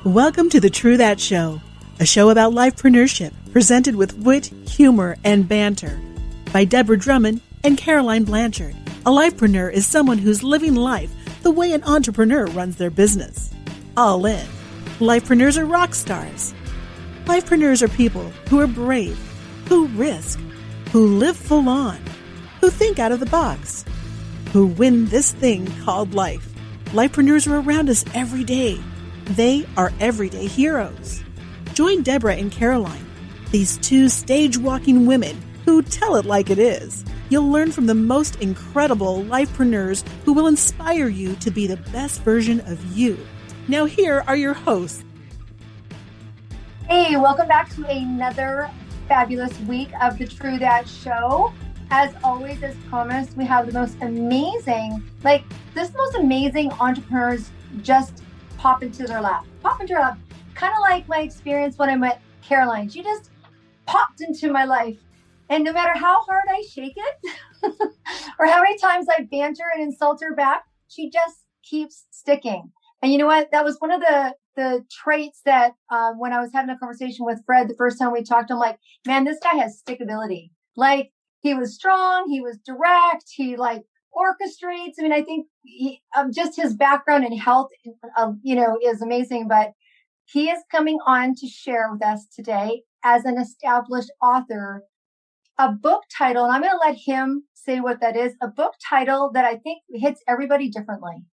Welcome to the True That Show, a show about lifepreneurship presented with wit, humor, and banter by Deborah Drummond and Caroline Blanchard. A lifepreneur is someone who's living life the way an entrepreneur runs their business. All in. Lifepreneurs are rock stars. Lifepreneurs are people who are brave, who risk, who live full on, who think out of the box, who win this thing called life. Lifepreneurs are around us every day. They are everyday heroes. Join Deborah and Caroline, these two stage-walking women who tell it like it is. You'll learn from the most incredible lifepreneurs who will inspire you to be the best version of you. Now here are your hosts. Hey, welcome back to another fabulous week of the True That Show. As always, as promised, we have the most amazing entrepreneurs just pop into their lap. Kind of like my experience when I met Caroline. She just popped into my life. And no matter how hard I shake it or how many times I banter and insult her back, she just keeps sticking. And you know what? That was one of the traits that when I was having a conversation with Fred the first time we talked, I'm like, man, this guy has stickability. Like, he was strong, he was direct, he orchestrates. I mean, I think just his background in health, is amazing. But he is coming on to share with us today as an established author, a book title, and I'm going to let him say what that is, a book title that I think hits everybody differently.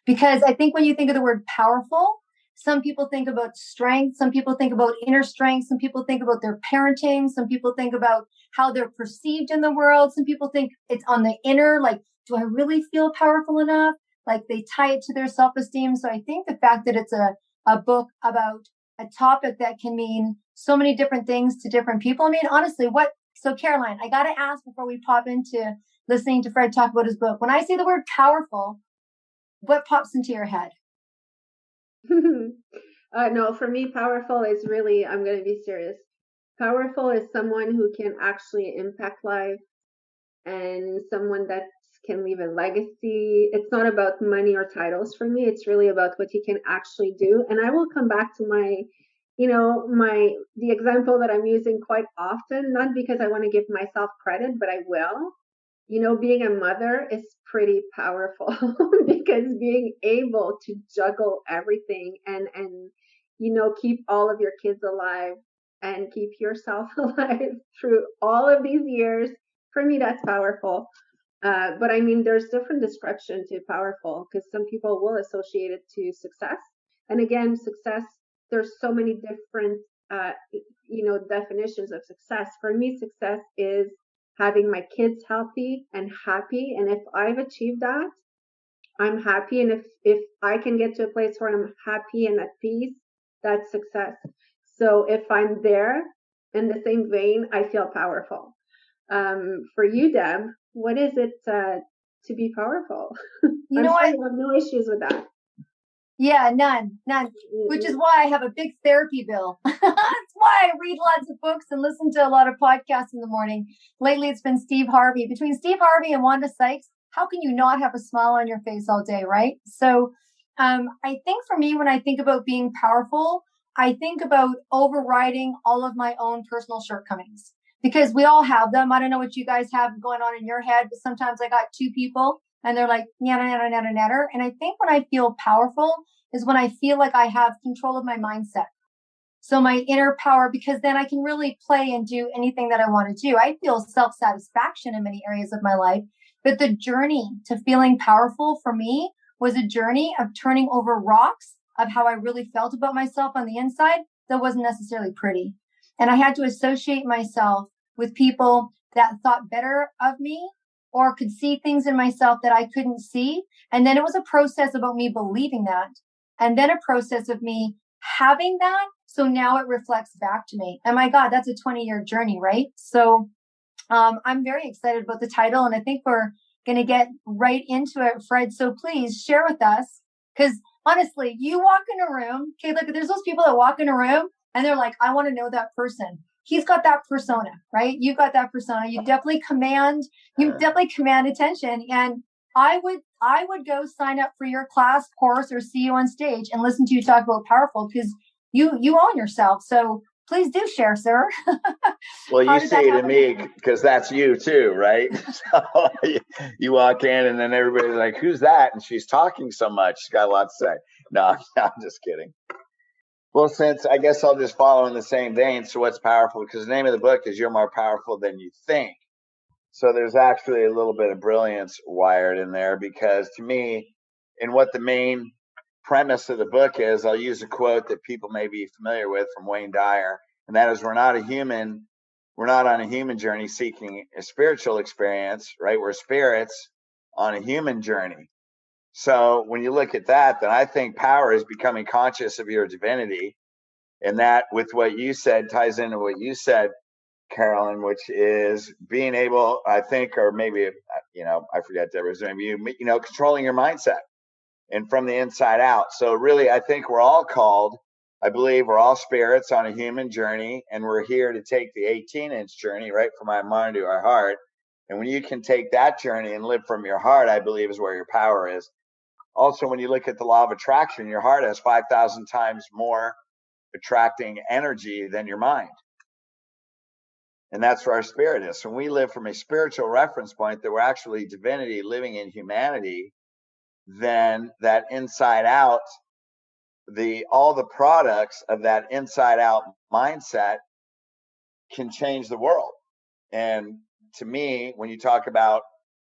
Because I think when you think of the word powerful, some people think about strength, some people think about inner strength, some people think about their parenting, some people think about how they're perceived in the world, some people think it's on the inner, like, do I really feel powerful enough? Like, they tie it to their self-esteem. So I think the fact that it's a book about a topic that can mean so many different things to different people. I mean, honestly, so Caroline, I got to ask before we pop into listening to Fred talk about his book. When I say the word powerful, what pops into your head? No, for me, powerful is really, I'm going to be serious. Powerful is someone who can actually impact life and someone that can leave a legacy. It's not about money or titles for me. It's really about what you can actually do. And I will come back to the example that I'm using quite often, not because I want to give myself credit, but I will. Being a mother is pretty powerful because being able to juggle everything and keep all of your kids alive and keep yourself alive through all of these years, for me, that's powerful. But I mean, there's different description to powerful because some people will associate it to success. And again, success, there's so many different, definitions of success. For me, success is having my kids healthy and happy. And if I've achieved that, I'm happy. And if I can get to a place where I'm happy and at peace, that's success. So if I'm there in the same vein, I feel powerful. For you, Deb, what is it to be powerful? You know I what? have no issues with that. Yeah, none, which is why I have a big therapy bill. That's why I read lots of books and listen to a lot of podcasts in the morning. Lately, it's been Steve Harvey. Between Steve Harvey and Wanda Sykes, how can you not have a smile on your face all day, right? So I think for me, when I think about being powerful, I think about overriding all of my own personal shortcomings because we all have them. I don't know what you guys have going on in your head, but sometimes I got two people and they're like, natter. And I think when I feel powerful is when I feel like I have control of my mindset. So my inner power, because then I can really play and do anything that I want to do. I feel self-satisfaction in many areas of my life. But the journey to feeling powerful for me was a journey of turning over rocks of how I really felt about myself on the inside that wasn't necessarily pretty. And I had to associate myself with people that thought better of me or could see things in myself that I couldn't see. And then it was a process about me believing that. And then a process of me having that. So now it reflects back to me. And my God, that's a 20-year journey, right? So I'm very excited about the title. And I think we're going to get right into it, Fred. So please share with us, because honestly, you walk in a room. Okay, look, there's those people that walk in a room and they're like, I want to know that person. He's got that persona, right? You've got that persona. You definitely command attention. And I would go sign up for your class, course, or see you on stage and listen to you talk about powerful, because you own yourself. So please do share, sir. Well, you say to me, because that's you too, right? So you walk in and then everybody's like, who's that? And she's talking so much. She's got a lot to say. No, I'm just kidding. Well, since I guess I'll just follow in the same vein. So what's powerful? Because the name of the book is You're More Powerful Than You Think. So there's actually a little bit of brilliance wired in there, because to me, and what the main premise of the book is, I'll use a quote that people may be familiar with from Wayne Dyer, and that is, we're not on a human journey seeking a spiritual experience, right? We're spirits on a human journey. So when you look at that, then I think power is becoming conscious of your divinity. And that, with what you said, ties into what you said, Carolyn, which is being able, I think, or maybe, I forget Deborah's name, controlling your mindset and from the inside out. So really, I think we're all called, I believe we're all spirits on a human journey, and we're here to take the 18-inch journey, right, from our mind to our heart. And when you can take that journey and live from your heart, I believe is where your power is. Also, when you look at the law of attraction, your heart has 5,000 times more attracting energy than your mind. And that's where our spirit is. When we live from a spiritual reference point that we're actually divinity living in humanity, then that inside out, all the products of that inside out mindset can change the world. And to me, when you talk about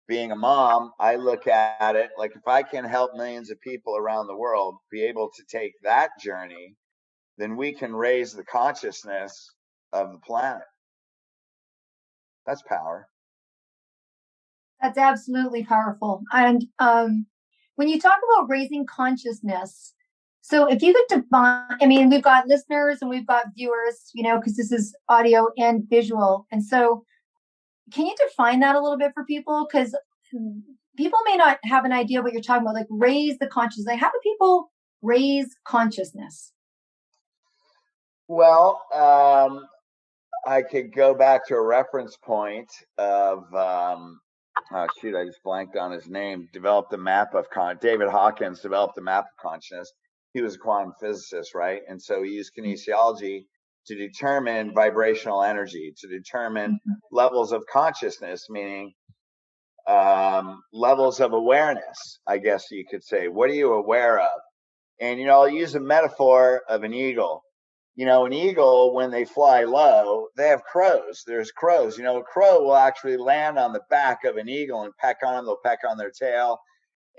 being a mom, I look at it like, if I can help millions of people around the world be able to take that journey, then we can raise the consciousness of the planet. That's power. That's absolutely powerful. And when you talk about raising consciousness, so if you could define, we've got listeners and we've got viewers, because this is audio and visual. And so can you define that a little bit for people? Because people may not have an idea what you're talking about, like raise the consciousness. Like, how do people raise consciousness? Well, I could go back to a reference point of, I just blanked on his name, David Hawkins developed a map of consciousness. He was a quantum physicist, right? And so he used kinesiology to determine vibrational energy, to determine levels of consciousness, meaning levels of awareness, I guess you could say. What are you aware of? And, I'll use a metaphor of an eagle. An eagle, when they fly low, they have crows. There's crows. A crow will actually land on the back of an eagle and peck on them. They'll peck on their tail.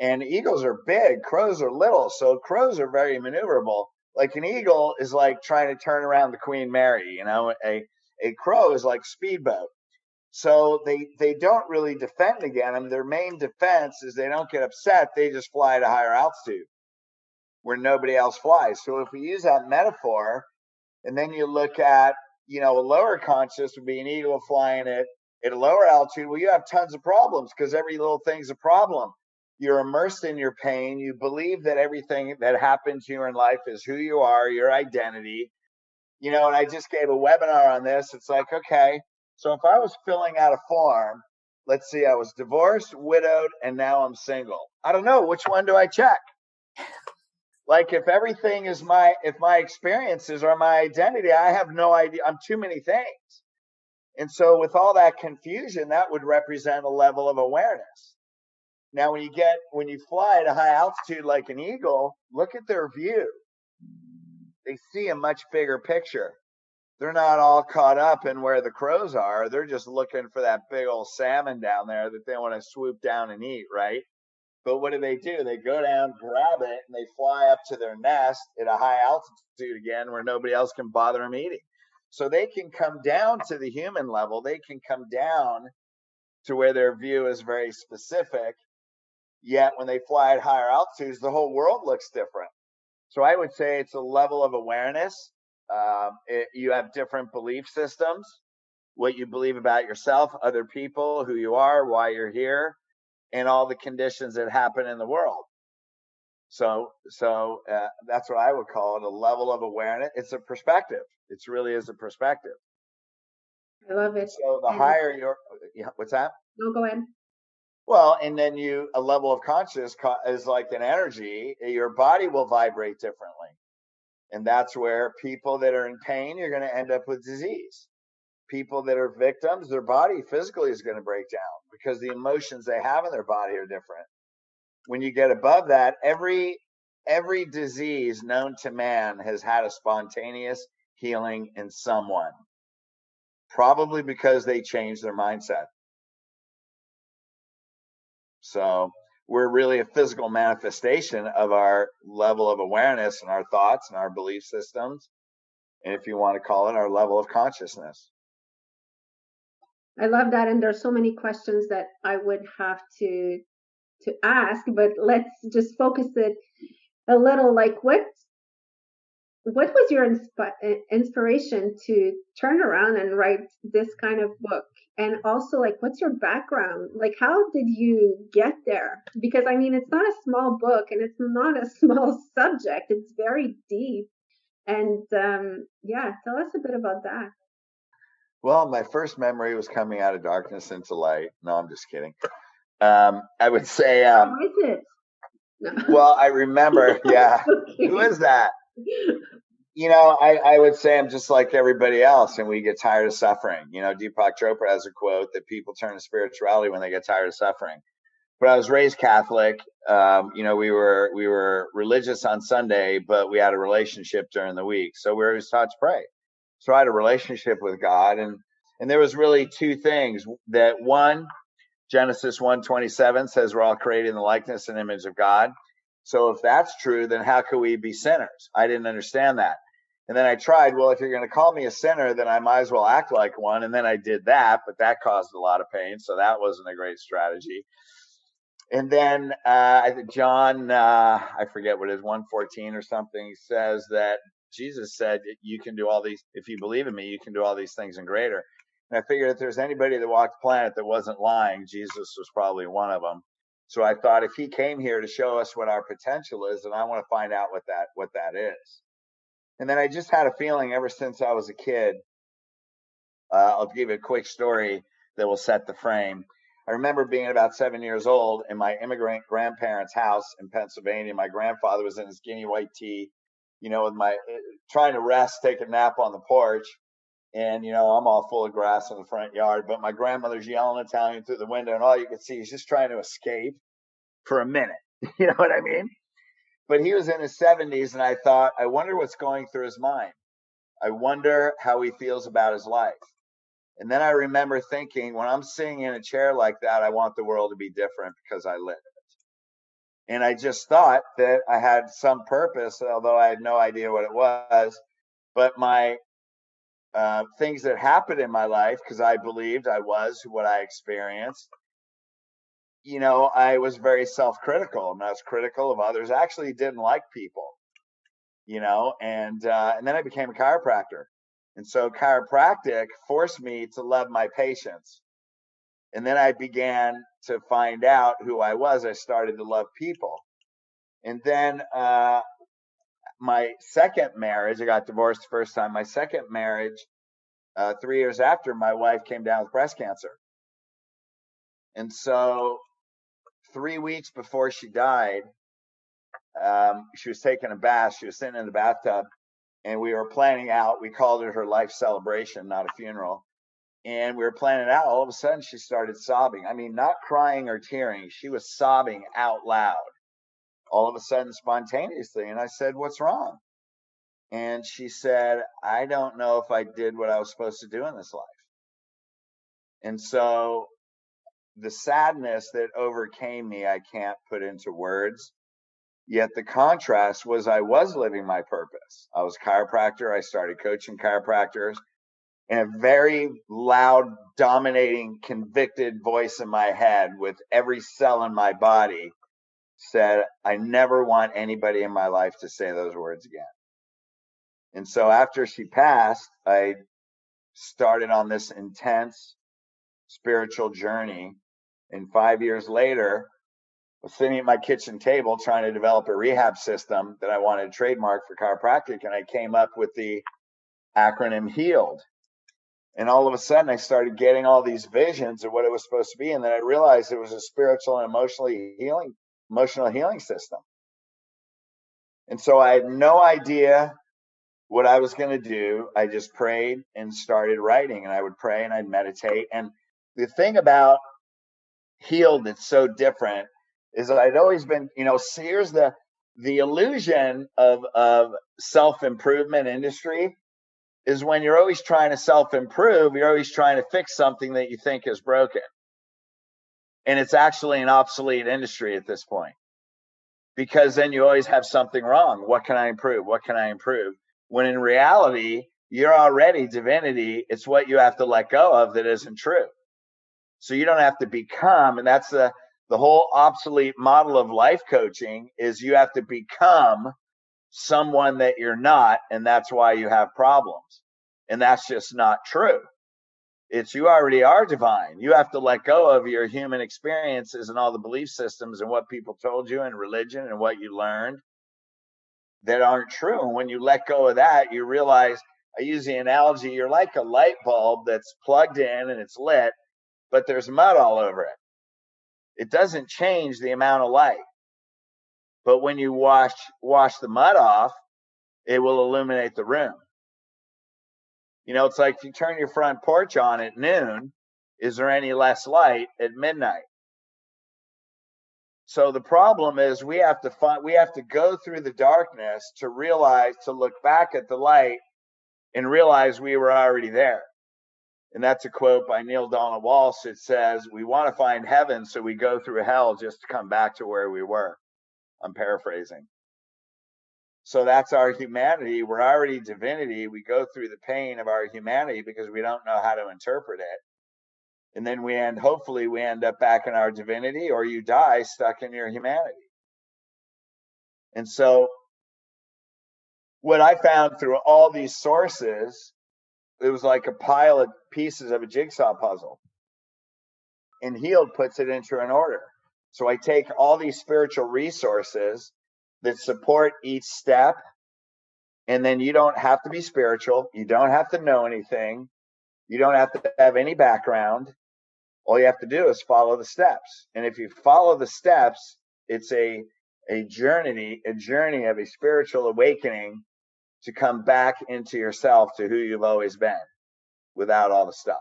And eagles are big. Crows are little. So crows are very maneuverable. Like an eagle is like trying to turn around the Queen Mary. A crow is like speedboat. So they don't really defend against them. Their main defense is they don't get upset. They just fly at a higher altitude where nobody else flies. So if we use that metaphor, and then you look at, a lower conscious would be an eagle flying at a lower altitude. Well, you have tons of problems because every little thing's a problem. You're immersed in your pain. You believe that everything that happens to you in life is who you are, your identity. And I just gave a webinar on this. It's like, okay, so if I was filling out a form, let's see, I was divorced, widowed, and now I'm single. I don't know, which one do I check? Like, if everything is if my experiences are my identity, I have no idea. I'm too many things. And so with all that confusion, that would represent a level of awareness. Now, when you fly at a high altitude like an eagle, look at their view. They see a much bigger picture. They're not all caught up in where the crows are. They're just looking for that big old salmon down there that they want to swoop down and eat, right? But what do? They go down, grab it, and they fly up to their nest at a high altitude again where nobody else can bother them eating. So they can come down to the human level. They can come down to where their view is very specific. Yet when they fly at higher altitudes, the whole world looks different. So I would say it's a level of awareness. You have different belief systems, what you believe about yourself, other people, who you are, why you're here, and all the conditions that happen in the world. So that's what I would call it, a level of awareness. It's a perspective. It really is a perspective. I love it. So the higher what's that? No, go ahead. Well, and then a level of consciousness is like an energy. Your body will vibrate differently. And that's where people that are in pain, you're going to end up with disease. People that are victims, their body physically is going to break down because the emotions they have in their body are different. When you get above that, every disease known to man has had a spontaneous healing in someone, probably because they changed their mindset. So we're really a physical manifestation of our level of awareness and our thoughts and our belief systems. And if you want to call it, our level of consciousness. I love that. And there's so many questions that I would have to ask, but let's just focus it a little. Like, what was your inspiration to turn around and write this kind of book? And also, like, what's your background? Like, how did you get there? Because I mean, it's not a small book and it's not a small subject. It's very deep. And yeah, tell us a bit about that. Well, my first memory was coming out of darkness into light. No, I'm just kidding. I would say. How is it? No. Well, I remember. Yeah. Okay. Who is that? You know, I would say I'm just like everybody else, and we get tired of suffering. You know, Deepak Chopra has a quote that people turn to spirituality when they get tired of suffering. But I was raised Catholic. You know, we were religious on Sunday, but we had a relationship during the week, so we were always taught to pray. So I had a relationship with God, and there was really two things. That one, Genesis 1:27 says we're all created in the likeness and image of God. So if that's true, then how could we be sinners? I didn't understand that. And then I tried, well, if you're going to call me a sinner, then I might as well act like one. And then I did that, but that caused a lot of pain. So that wasn't a great strategy. And then John, I forget what it is, 1:14 or something, says that Jesus said, you can do all these, if you believe in me, you can do all these things and greater. And I figured if there's anybody that walked the planet that wasn't lying, Jesus was probably one of them. So I thought if he came here to show us what our potential is, then I want to find out what that is. And then I just had a feeling ever since I was a kid. I'll give you a quick story that will set the frame. I remember being about 7 years old in my immigrant grandparents' house in Pennsylvania. My grandfather was in his guinea white tee, you know, with my trying to rest, take a nap on the porch. And, you know, I'm all full of grass in the front yard, but my grandmother's yelling Italian through the window, and all you could see is just trying to escape for a minute. You know what I mean? But he was in his 70s, and I thought, I wonder what's going through his mind. I wonder how he feels about his life. And then I remember thinking, when I'm sitting in a chair like that, I want the world to be different because I live it. And I just thought that I had some purpose, although I had no idea what it was. But my things that happened in my life, because I believed I was what I experienced, you know, I was very self-critical, and I was critical of others. I actually didn't like people, you know, and then I became a chiropractor. And so chiropractic forced me to love my patients. And then I began to find out who I was. I started to love people. And then my second marriage, I got divorced the first time. My second marriage, 3 years after, my wife came down with breast cancer. And so 3 weeks before she died, she was taking a bath. She was sitting in the bathtub, and we were planning out. We called it her life celebration, not a funeral. And we were planning out. All of a sudden, she started sobbing. I mean, not crying or tearing. She was sobbing out loud. All of a sudden, spontaneously. And I said, "What's wrong?" And she said, "I don't know if I did what I was supposed to do in this life." And so the sadness that overcame me, I can't put into words. Yet the contrast was I was living my purpose. I was a chiropractor. I started coaching chiropractors. And a very loud, dominating, convicted voice in my head with every cell in my body said, I never want anybody in my life to say those words again. And so after she passed, I started on this intense spiritual journey. And 5 years later, I was sitting at my kitchen table trying to develop a rehab system that I wanted to trademark for chiropractic. And I came up with the acronym HEALED. And all of a sudden I started getting all these visions of what it was supposed to be. And then I realized it was a spiritual and emotional healing system. And so I had no idea what I was going to do. I just prayed and started writing, and I would pray and I'd meditate. And the thing about Healed that's so different is that I'd always been, see, here's the illusion of self-improvement industry is when you're always trying to self-improve, you're always trying to fix something that you think is broken. And it's actually an obsolete industry at this point, because then you always have something wrong. What can I improve? What can I improve? When in reality, you're already divinity. It's what you have to let go of that isn't true. So you don't have to become, and that's the whole obsolete model of life coaching is you have to become someone that you're not, and that's why you have problems. And that's just not true. It's you already are divine. You have to let go of your human experiences and all the belief systems and what people told you and religion and what you learned that aren't true. And when you let go of that, you realize, I use the analogy, you're like a light bulb that's plugged in and it's lit, but there's mud all over it. It doesn't change the amount of light. But when you wash the mud off, it will illuminate the room. It's like if you turn your front porch on at noon, is there any less light at midnight? So the problem is we have to go through the darkness to look back at the light and realize we were already there. And that's a quote by Neil Donald Walsh. It says, we want to find heaven, so we go through hell just to come back to where we were. I'm paraphrasing. So that's our humanity. We're already divinity. We go through the pain of our humanity because we don't know how to interpret it. And then hopefully we end up back in our divinity, or you die stuck in your humanity. And so what I found through all these sources, it was like a pile of pieces of a jigsaw puzzle. And Healed puts it into an order. So I take all these spiritual resources that support each step. And then you don't have to be spiritual. You don't have to know anything. You don't have to have any background. All you have to do is follow the steps. And if you follow the steps, it's a journey of a spiritual awakening to come back into yourself, to who you've always been, without all the stuff.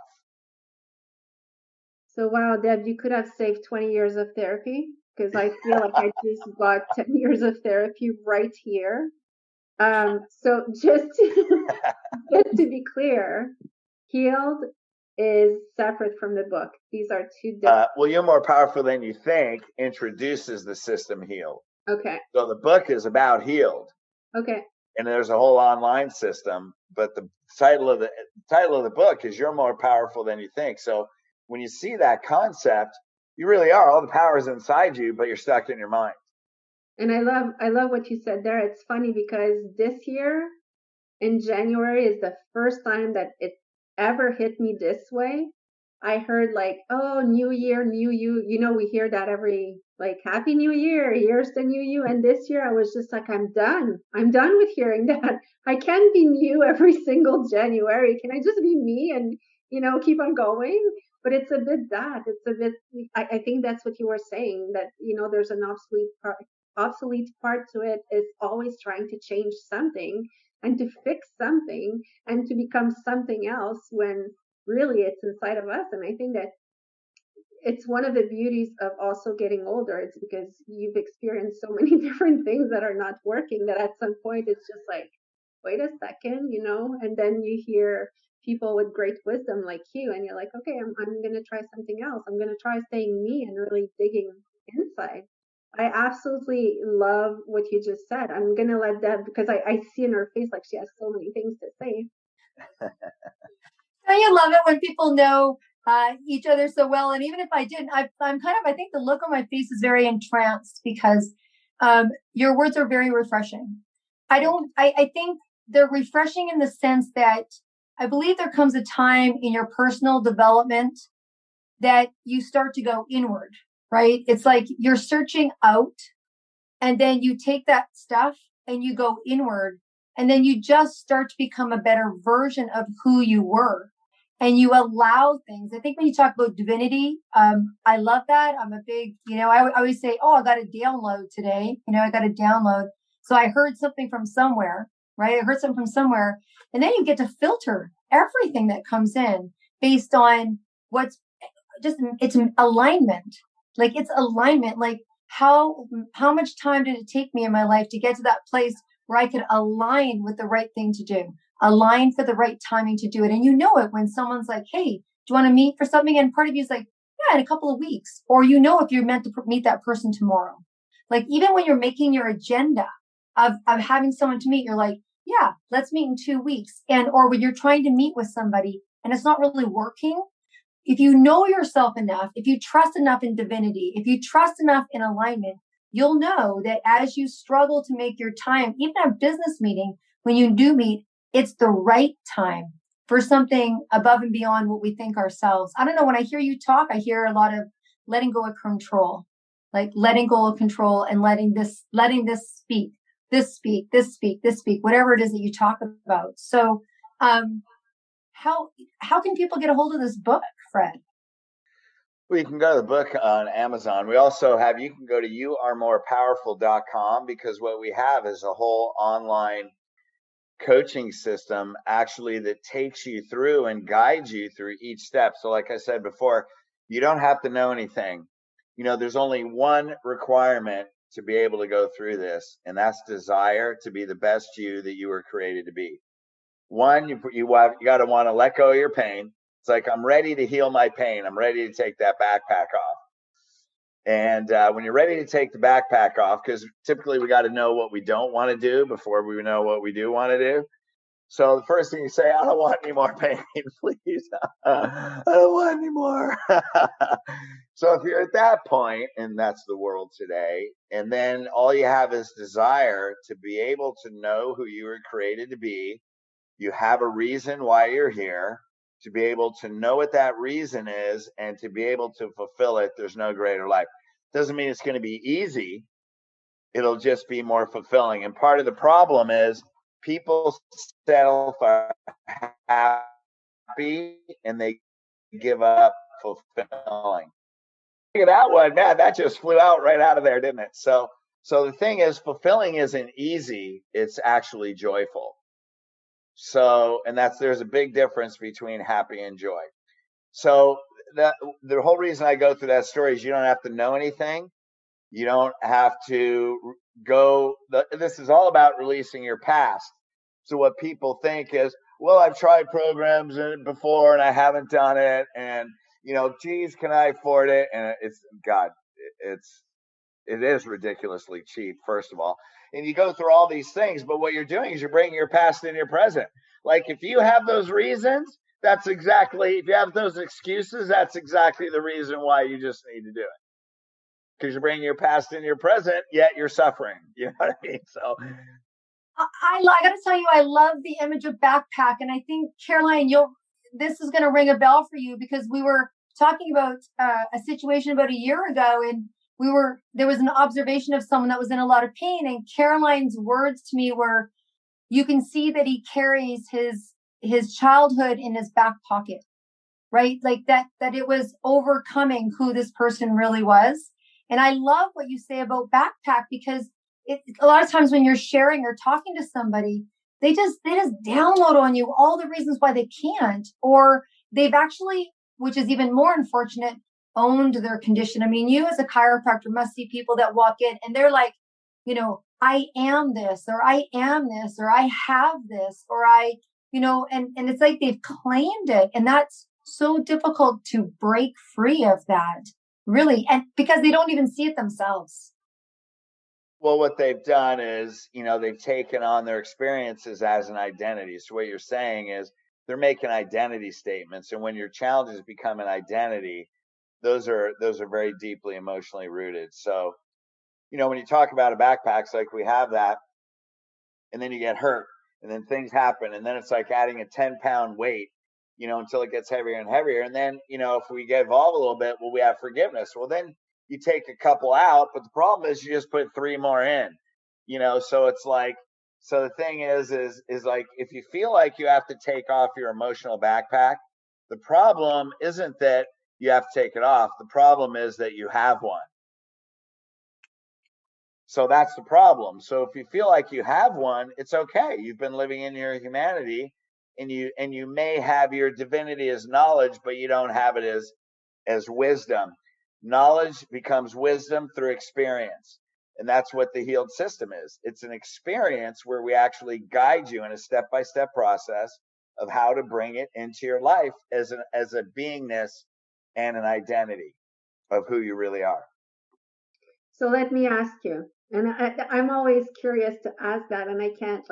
So, wow, Deb, you could have saved 20 years of therapy, because I feel like I just got 10 years of therapy right here. So just to be clear, Healed is separate from the book. These are two different. Well, You're More Powerful Than You Think introduces the system Healed. Okay. So the book is about Healed. Okay. And there's a whole online system, but the title of the book is You're More Powerful Than You Think. So when you see that concept, you really are. All the power is inside you, but you're stuck in your mind. And I love what you said there. It's funny because this year in January is the first time that it ever hit me this way. I heard like, oh, new year, new you. We hear that every, like, Happy New Year, here's the new you. And this year I was just like, I'm done with hearing that. I can't be new every single January. Can I just be me and, keep on going? But it's a bit I think that's what you were saying, that, there's an obsolete part to it, is always trying to change something and to fix something and to become something else, when really it's inside of us. And I think that it's one of the beauties of also getting older. It's because you've experienced so many different things that are not working, that at some point it's just like, wait a second, and then you hear people with great wisdom like you, and you're like, okay, I'm going to try something else. I'm going to try staying me and really digging inside. I absolutely love what you just said. I'm going to let Deb, because I see in her face like she has so many things to say. Don't you love it when people know each other so well? And even if I didn't, I think the look on my face is very entranced, because your words are very refreshing. I think they're refreshing in the sense that I believe there comes a time in your personal development that you start to go inward, right? It's like you're searching out, and then you take that stuff and you go inward, and then you just start to become a better version of who you were. and you allow things. I think when you talk about divinity, I love that. I'm a big, I always say, oh, I got a download today. I got a download. So I heard something from somewhere, right? I heard something from somewhere. And then you get to filter everything that comes in based on it's alignment. Like it's alignment. Like how much time did it take me in my life to get to that place where I could align with the right thing to do, align for the right timing to do it. And it when someone's like, hey, do you want to meet for something? And part of you is like, yeah, in a couple of weeks. Or if you're meant to meet that person tomorrow. Like even when you're making your agenda of having someone to meet, you're like, yeah, let's meet in 2 weeks. Or when you're trying to meet with somebody and it's not really working, if you know yourself enough, if you trust enough in divinity, if you trust enough in alignment, you'll know that as you struggle to make your time, even a business meeting, when you do meet, it's the right time for something above and beyond what we think ourselves. I don't know. When I hear you talk, I hear a lot of letting go of control, like letting go of control and letting this speak, whatever it is that you talk about. So, how can people get a hold of this book, Fred? Well, you can go to the book on Amazon. We also you can go to youaremorepowerful.com, because what we have is a whole online coaching system actually that takes you through and guides you through each step. So like I said before, you don't have to know anything. There's only one requirement to be able to go through this, and that's desire to be the best you that you were created to be. One, you got to want to let go of your pain. It's like, I'm ready to heal my pain. I'm ready to take that backpack off. And when you're ready to take the backpack off, because typically we got to know what we don't want to do before we know what we do want to do. So the first thing you say, I don't want any more pain, please. I don't want any more. So if you're at that point, and that's the world today, and then all you have is desire to be able to know who you were created to be. You have a reason why you're here. To be able to know what that reason is and to be able to fulfill it, there's no greater life. Doesn't mean it's going to be easy. It'll just be more fulfilling. And part of the problem is people settle for happy and they give up fulfilling. Look at that one, man. That just flew out right out of there, didn't it? So the thing is, fulfilling isn't easy. It's actually joyful. So, and there's a big difference between happy and joy. So the whole reason I go through that story is you don't have to know anything. You don't have to go. This is all about releasing your past. So what people think is, well, I've tried programs before and I haven't done it. And, geez, can I afford it? And it is ridiculously cheap, first of all. And you go through all these things, but what you're doing is you're bringing your past in your present. Like if you have those reasons, if you have those excuses, that's exactly the reason why you just need to do it. Because you're bringing your past in your present, yet you're suffering. You know what I mean? So I got to tell you, I love the image of backpack. And I think, Caroline, this is going to ring a bell for you, because we were talking about a situation about a year ago, and there was an observation of someone that was in a lot of pain. And Caroline's words to me were, you can see that he carries his childhood in his back pocket, right? Like that it was overcoming who this person really was. And I love what you say about backpack, because a lot of times when you're sharing or talking to somebody, they just download on you all the reasons why they can't, or they've actually, which is even more unfortunate, owned their condition. I mean, you as a chiropractor must see people that walk in and they're like, I am this, or I am this, or I have this, or and it's like they've claimed it. And that's so difficult to break free of that, really. And because they don't even see it themselves. Well, what they've done is, they've taken on their experiences as an identity. So what you're saying is they're making identity statements. And when your challenges become an identity, those are very deeply emotionally rooted. So, when you talk about a backpack, it's like we have that, and then you get hurt, and then things happen, and then it's like adding a 10-pound weight, until it gets heavier and heavier. And then, if we get involved a little bit, well, we have forgiveness. Well, then you take a couple out, but the problem is you just put 3 more in, so it's like, so the thing is like, if you feel like you have to take off your emotional backpack, The problem isn't that you have to take it off. The problem is that you have one. So that's the problem. So if you feel like you have one, it's okay. You've been living in your humanity, and you may have your divinity as knowledge, but you don't have it as wisdom. Knowledge becomes wisdom through experience. And that's what the healed system is. It's an experience where we actually guide you in a step-by-step process of how to bring it into your life as a beingness and an identity of who you really are. So let me ask you, and I'm always curious to ask that, and I can't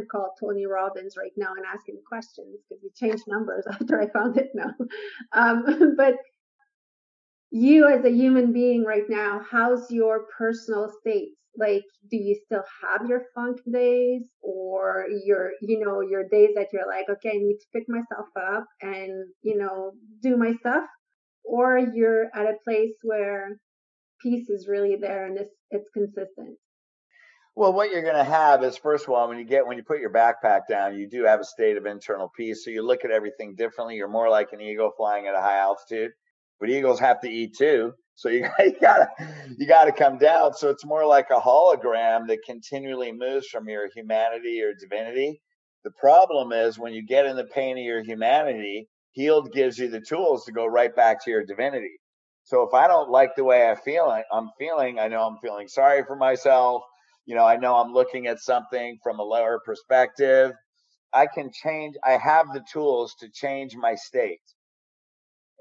call Tony Robbins right now and ask him questions because he changed numbers after I found it now. But you as a human being right now, how's your personal state? Like, do you still have your funk days, or your days that you're like, okay, I need to pick myself up and, do my stuff? Or you're at a place where peace is really there and it's consistent? Well, what you're going to have is, first of all, when you put your backpack down, you do have a state of internal peace. So you look at everything differently. You're more like an eagle flying at a high altitude, but eagles have to eat too. So you gotta come down. So it's more like a hologram that continually moves from your humanity or divinity. The problem is when you get in the pain of your humanity, healed gives you the tools to go right back to your divinity. So if I don't like the way I'm feeling, I know I'm feeling sorry for myself. I know I'm looking at something from a lower perspective. I have the tools to change my state.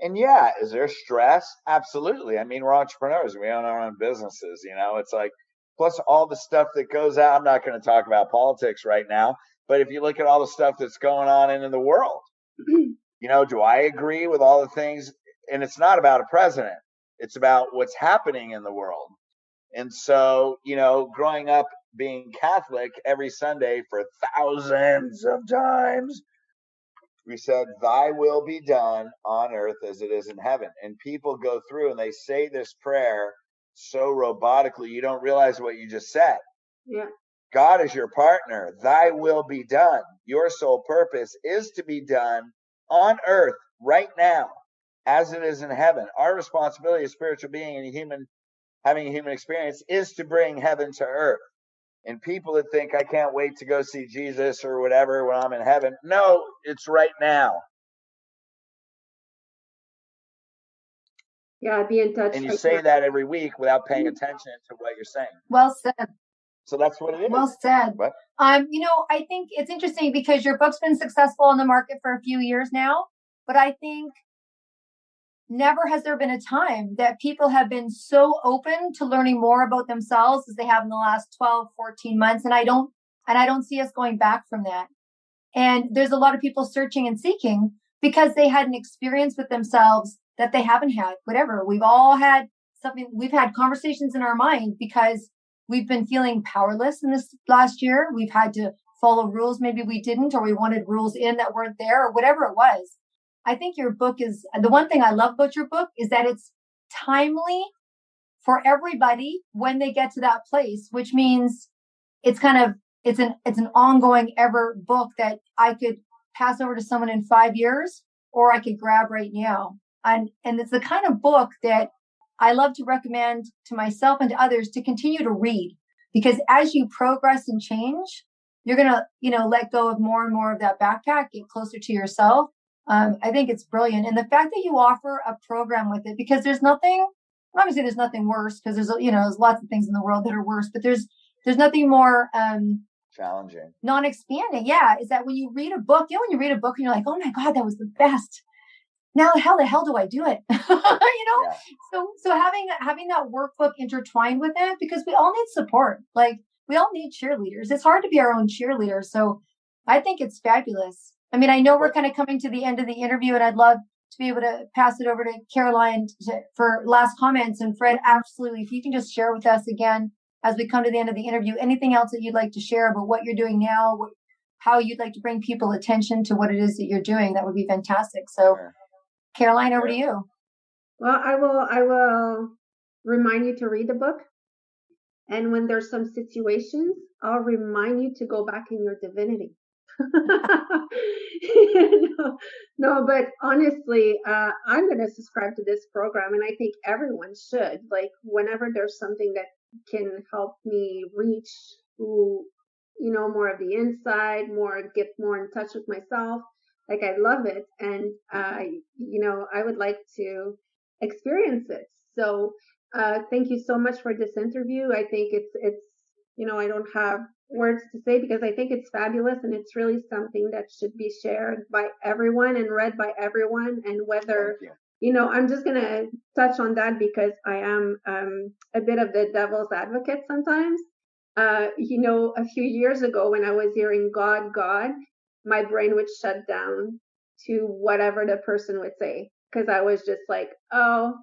And yeah, is there stress? Absolutely. I mean, we're entrepreneurs. We own our own businesses. It's like, plus all the stuff that goes out. I'm not going to talk about politics right now, but if you look at all the stuff that's going on in the world, do I agree with all the things? And it's not about a president. It's about what's happening in the world. And so, growing up being Catholic every Sunday for thousands of times, we said, thy will be done on earth as it is in heaven. And people go through and they say this prayer so robotically, you don't realize what you just said. Yeah. God is your partner. Thy will be done. Your sole purpose is to be done on earth right now as it is in heaven. Our responsibility as spiritual being and having a human experience is to bring heaven to earth. And people that think I can't wait to go see Jesus or whatever when I'm in heaven, no, it's right now. Yeah, be in touch. And you say that every week without paying attention to what you're saying. Well said. So that's what it is. Well said. What? I think it's interesting because your book's been successful on the market for a few years now, but I think never has there been a time that people have been so open to learning more about themselves as they have in the last 12, 14 months. And I don't see us going back from that. And there's a lot of people searching and seeking because they had an experience with themselves that they haven't had, whatever. We've all had something. We've had conversations in our mind because we've been feeling powerless in this last year. We've had to follow rules. Maybe we didn't, or we wanted rules in that weren't there, or whatever it was. I think your book is, the one thing I love about your book is that it's timely for everybody when they get to that place, which means it's an ongoing ever book that I could pass over to someone in 5 years, or I could grab right now. And it's the kind of book that I love to recommend to myself and to others to continue to read, because as you progress and change, you're going to, let go of more and more of that backpack, get closer to yourself. I think it's brilliant. And the fact that you offer a program with it, because there's nothing worse, because there's lots of things in the world that are worse, but there's nothing more, challenging, non-expanding. Yeah. Is that when you read a book, when you read a book and you're like, oh my God, that was the best. Now how the hell do I do it? Yeah. So having that workbook intertwined with it, because we all need support. Like we all need cheerleaders. It's hard to be our own cheerleader. So I think it's fabulous. I mean, I know we're kind of coming to the end of the interview, and I'd love to be able to pass it over to Caroline for last comments. And Fred, absolutely, if you can just share with us again as we come to the end of the interview, anything else that you'd like to share about what you're doing now, how you'd like to bring people attention to what it is that you're doing, that would be fantastic. So, sure. Caroline, over to you. Well, I will remind you to read the book. And when there's some situations, I'll remind you to go back in your divinity. No, but honestly, I'm going to subscribe to this program, and I think everyone should. Like, whenever there's something that can help me reach who, more of the inside, get more in touch with myself. Like, I love it, and I would like to experience it. So, thank you so much for this interview. I think it's I don't have words to say because I think it's fabulous, and it's really something that should be shared by everyone and read by everyone. And whether, I'm just going to touch on that because I am a bit of the devil's advocate sometimes. A few years ago when I was hearing God, God, my brain would shut down to whatever the person would say because I was just like, oh,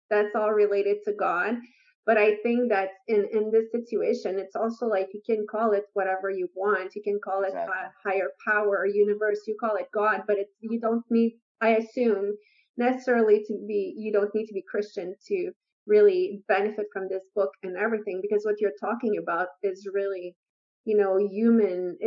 that's all related to God. But I think that in this situation, it's also like you can call it whatever you want. You can call it higher power or universe. You call it God, but you don't need, I assume, necessarily you don't need to be Christian to really benefit from this book and everything, because what you're talking about is really, human.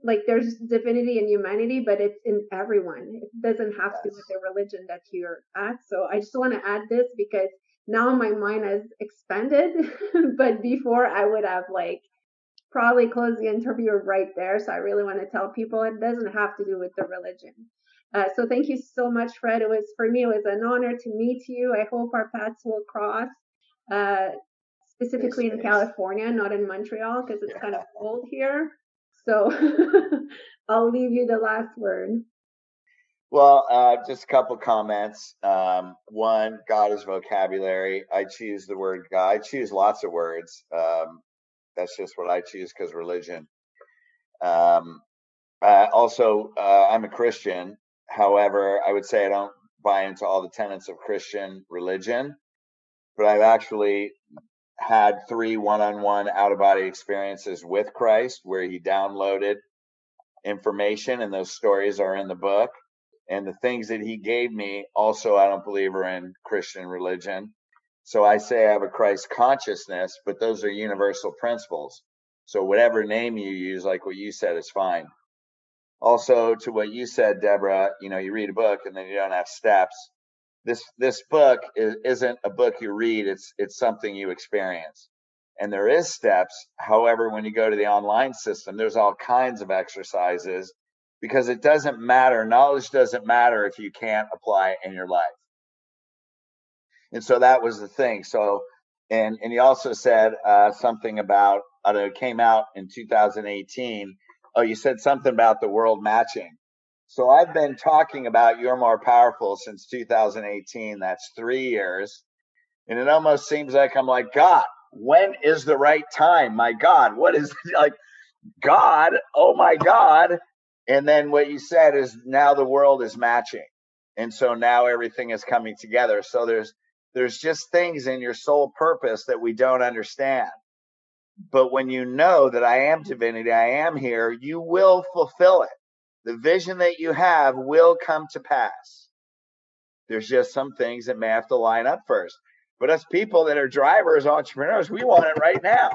Like there's divinity and humanity, but it's in everyone. It doesn't have to do with the religion that you're at. So I just want to add this because now my mind has expanded, but before I would have probably closed the interview right there. So I really want to tell people it doesn't have to do with the religion. So thank you so much, Fred. For me, it was an honor to meet you. I hope our paths will cross, specifically in California, not in Montreal, because it's kind of cold here. So I'll leave you the last word. Well, just a couple comments. One, God is vocabulary. I choose the word God. I choose lots of words. That's just what I choose because religion. Also, I'm a Christian. However, I would say I don't buy into all the tenets of Christian religion, but I've actually had 3 one-on-one out-of-body experiences with Christ where he downloaded information, and those stories are in the book. And the things that he gave me also, I don't believe are in Christian religion. So I say I have a Christ consciousness, but those are universal principles. So whatever name you use, like what you said, is fine. Also, to what you said, Deborah, you read a book and then you don't have steps. This book isn't a book you read. It's something you experience. And there is steps. However, when you go to the online system, there's all kinds of exercises because it doesn't matter. Knowledge doesn't matter if you can't apply it in your life. And so that was the thing. So, and you also said something about, it came out in 2018. Oh, you said something about the world matching. So I've been talking about You're More Powerful since 2018. That's 3 years. And it almost seems like I'm like, God, when is the right time? My God, what is like, God, oh my God. And then what you said is now the world is matching. And so now everything is coming together. So there's just things in your soul purpose that we don't understand. But when you know that I am divinity, I am here, you will fulfill it. The vision that you have will come to pass. There's just some things that may have to line up first. But us people that are drivers, entrepreneurs, we want it right now.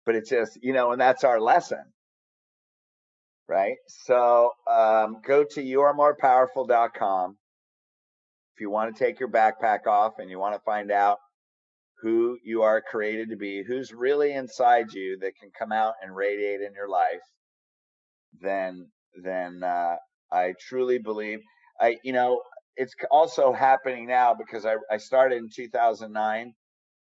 But it's just, and that's our lesson. Right? So go to youaremorepowerful.com. If you want to take your backpack off and you want to find out who you are created to be, who's really inside you that can come out and radiate in your life, then I truly believe it's also happening now because I started in 2009.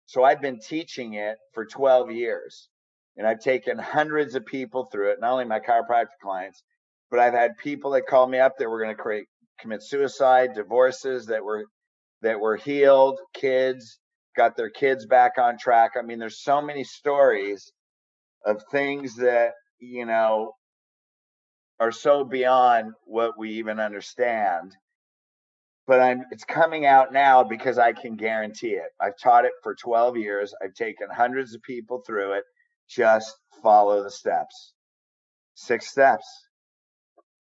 So I've been teaching it for 12 years. And I've taken hundreds of people through it, not only my chiropractic clients, but I've had people that called me up that were going to commit suicide, divorces that were healed, kids got their kids back on track. I mean, there's so many stories of things that, are so beyond what we even understand. But it's coming out now because I can guarantee it. I've taught it for 12 years. I've taken hundreds of people through it. Just follow the steps. 6 steps.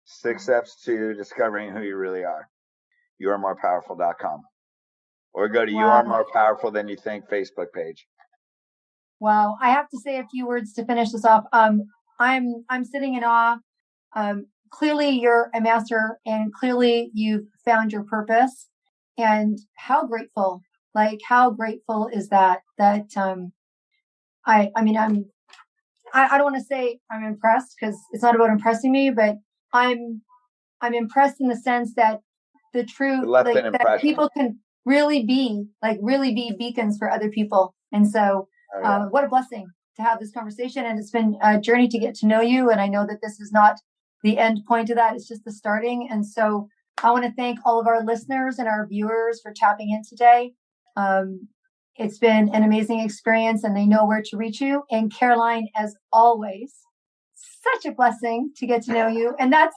6 steps to discovering who you really are. youaremorepowerful.com. Or go to You Are More Powerful Than You Think Facebook page. Wow. I have to say a few words to finish this off. I'm sitting in awe. Clearly you're a master, and clearly you've found your purpose. And how grateful is that I don't want to say I'm impressed, because it's not about impressing me, but I'm impressed in the sense that the truth, that people can really be beacons for other people. And so, what a blessing to have this conversation. And it's been a journey to get to know you. And I know that this is not the end point of that. It's just the starting. And so I want to thank all of our listeners and our viewers for tapping in today. It's been an amazing experience, and they know where to reach you. And Caroline, as always, such a blessing to get to know you. And that,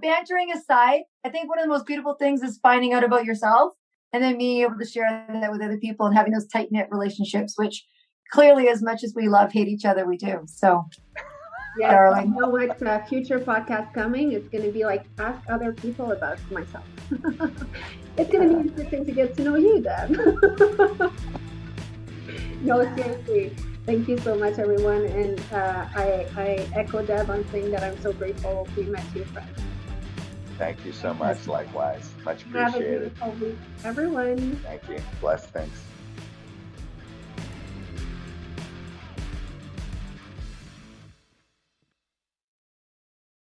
bantering aside, I think one of the most beautiful things is finding out about yourself and then being able to share that with other people and having those tight-knit relationships, which clearly, as much as we hate each other, we do. So, yeah, darling. You know what? Future podcast coming is going to be like, ask other people about myself. It's going to be interesting to get to know you then. No, seriously. Thank you so much, everyone. And I echo Deb on saying that I'm so grateful we met you, friends. Thank you so much. Likewise. Much appreciated. Have a beautiful week, everyone. Thank you. Bless. Thanks.